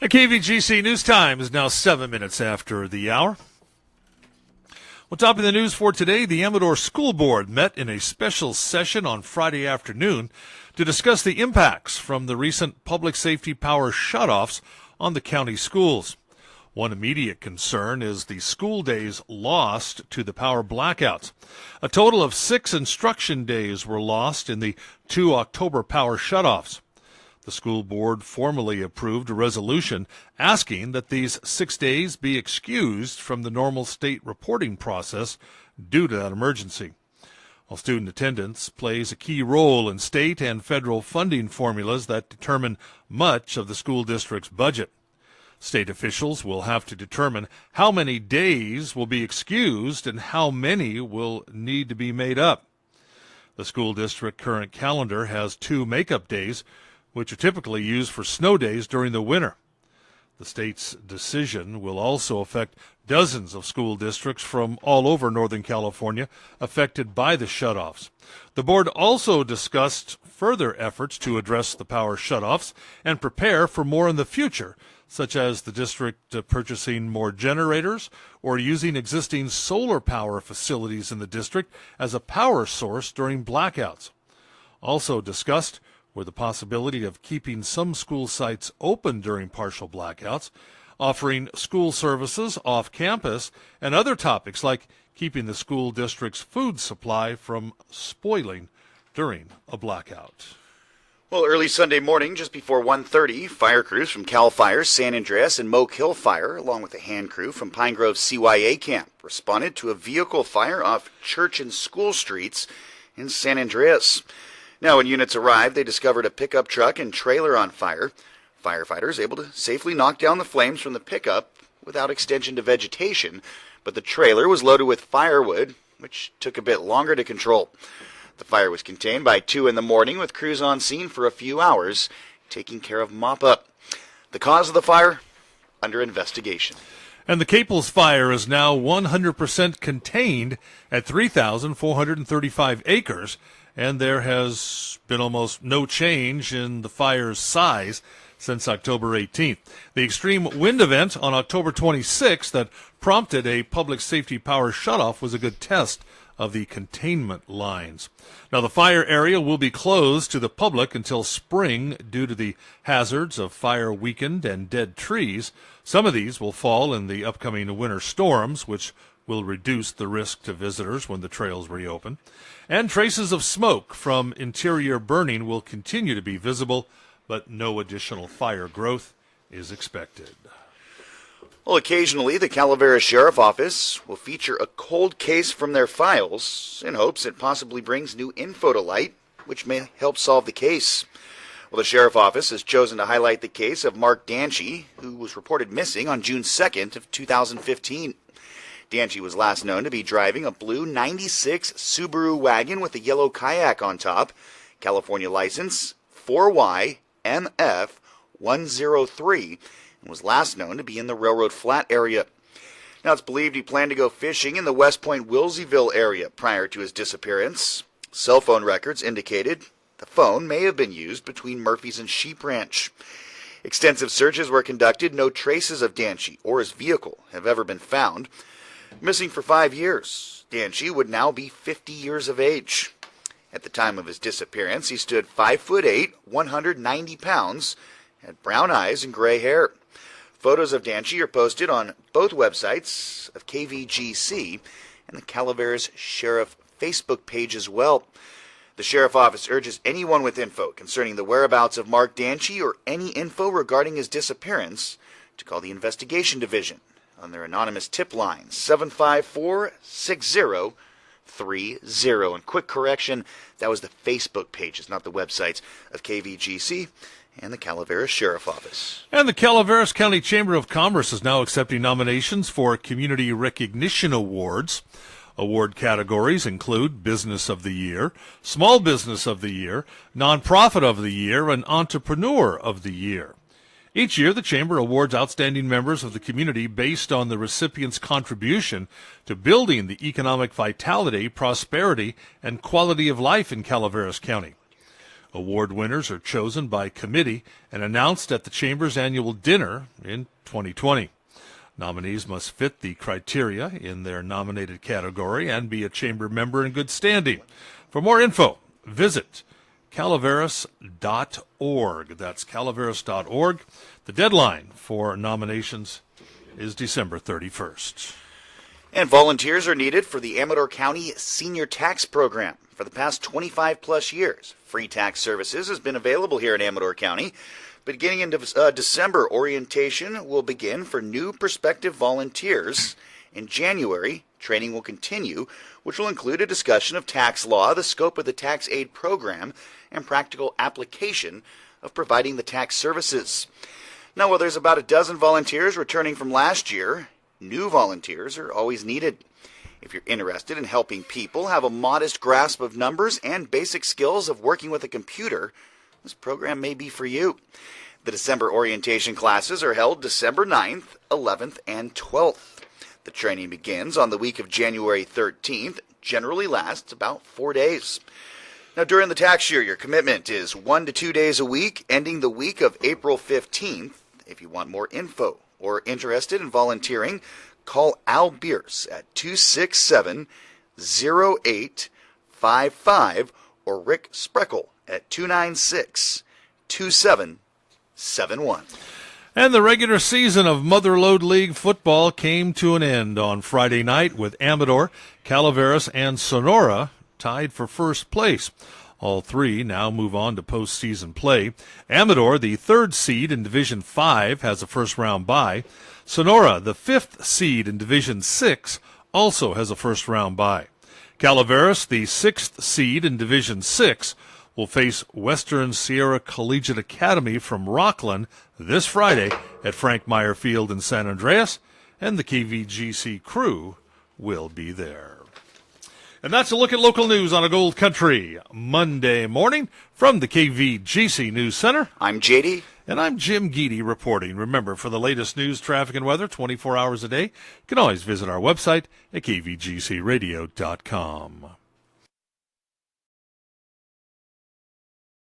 The KVGC News Time is now 7 minutes after the hour. Well, top of the news for today, the Amador School Board met in a special session on Friday afternoon to discuss the impacts from the recent public safety power shutoffs on the county schools. One immediate concern is the school days lost to the power blackouts. A total of 6 instruction days were lost in the 2 October power shutoffs. The school board formally approved a resolution asking that these 6 days be excused from the normal state reporting process due to that emergency. While student attendance plays a key role in state and federal funding formulas that determine much of the school district's budget. State officials will have to determine how many days will be excused and how many will need to be made up. The school district current calendar has 2 makeup days, which are typically used for snow days during the winter. The state's decision will also affect dozens of school districts from all over Northern California affected by the shutoffs. The board also discussed further efforts to address the power shutoffs and prepare for more in the future, such as the district purchasing more generators or using existing solar power facilities in the district as a power source during blackouts. Also discussed were the possibility of keeping some school sites open during partial blackouts, offering school services off campus, and other topics like keeping the school district's food supply from spoiling during a blackout. Well, early Sunday morning, just before 1:30, fire crews from CAL FIRE, San Andreas, and Moke Hill Fire, along with a hand crew from Pine Grove CYA camp, responded to a vehicle fire off Church and School Streets in San Andreas. Now, when units arrived, they discovered a pickup truck and trailer on fire. Firefighters able to safely knock down the flames from the pickup without extension to vegetation, but the trailer was loaded with firewood, which took a bit longer to control. The fire was contained by 2 in the morning, with crews on scene for a few hours, taking care of mop-up. The cause of the fire, under investigation. And the Caples fire is now 100% contained at 3,435 acres, and there has been almost no change in the fire's size since October 18th. The extreme wind event on October 26th that prompted a public safety power shutoff was a good test of the containment lines. Now, the fire area will be closed to the public until spring due to the hazards of fire weakened and dead trees. Some of these will fall in the upcoming winter storms, which will reduce the risk to visitors when the trails reopen. And traces of smoke from interior burning will continue to be visible, but no additional fire growth is expected. Well, occasionally, the Calaveras Sheriff Office will feature a cold case from their files in hopes it possibly brings new info to light, which may help solve the case. Well, the Sheriff Office has chosen to highlight the case of Mark Danchi, who was reported missing on June 2nd of 2015. Danchi was last known to be driving a blue 96 Subaru wagon with a yellow kayak on top, California license 4YMF103, and was last known to be in the Railroad Flat area. Now, it's believed he planned to go fishing in the West Point Wilseyville area prior to his disappearance. Cell phone records indicated the phone may have been used between Murphy's and Sheep Ranch. Extensive searches were conducted. No traces of Danchi or his vehicle have ever been found. Missing for 5 years, Danchi would now be 50 years of age. At the time of his disappearance, he stood 5'8", 190 pounds, had brown eyes and gray hair. Photos of Danchi are posted on both websites of KVGC and the Calaveras Sheriff Facebook page as well. The Sheriff Office urges anyone with info concerning the whereabouts of Mark Danchi or any info regarding his disappearance to call the Investigation Division on their anonymous tip line, 754-6030. And quick correction, that was the Facebook pages, not the websites of KVGC and the Calaveras Sheriff Office. And the Calaveras County Chamber of Commerce is now accepting nominations for Community Recognition Awards. Award categories include Business of the Year, Small Business of the Year, Nonprofit of the Year, and Entrepreneur of the Year. Each year, the Chamber awards outstanding members of the community based on the recipient's contribution to building the economic vitality, prosperity, and quality of life in Calaveras County. Award winners are chosen by committee and announced at the Chamber's annual dinner in 2020. Nominees must fit the criteria in their nominated category and be a Chamber member in good standing. For more info, visit calaveras.org. That's calaveras.org. The deadline for nominations is December 31st. And volunteers are needed for the Amador County Senior Tax Program. For the past 25 plus years, free tax services has been available here in Amador County. Beginning in December, orientation will begin for new prospective volunteers. In January, training will continue, which will include a discussion of tax law, the scope of the tax aid program, and practical application of providing the tax services. Now, while there's about a dozen volunteers returning from last year, new volunteers are always needed. If you're interested in helping people have a modest grasp of numbers and basic skills of working with a computer, this program may be for you. The December orientation classes are held December 9th, 11th, and 12th. The training begins on the week of January 13th, generally lasts about 4 days. Now, during the tax year, your commitment is 1 to 2 days a week, ending the week of April 15th. If you want more info or interested in volunteering, call Al Bierce at 267-0855 or Rick Spreckle at 296-2771. And the regular season of Mother Lode League football came to an end on Friday night with Amador, Calaveras, and Sonora tied for first place. All three now move on to postseason play. Amador, the third seed in Division 5, has a first-round bye. Sonora, the fifth seed in Division 6, also has a first-round bye. Calaveras, the sixth seed in Division 6, will face Western Sierra Collegiate Academy from Rockland this Friday at Frank Meyer Field in San Andreas, and the KVGC crew will be there. And that's a look at local news on a Gold Country Monday morning from the KVGC News Center. I'm JD. And I'm Jim Geedy reporting. Remember, for the latest news, traffic, and weather 24 hours a day, you can always visit our website at kvgcradio.com.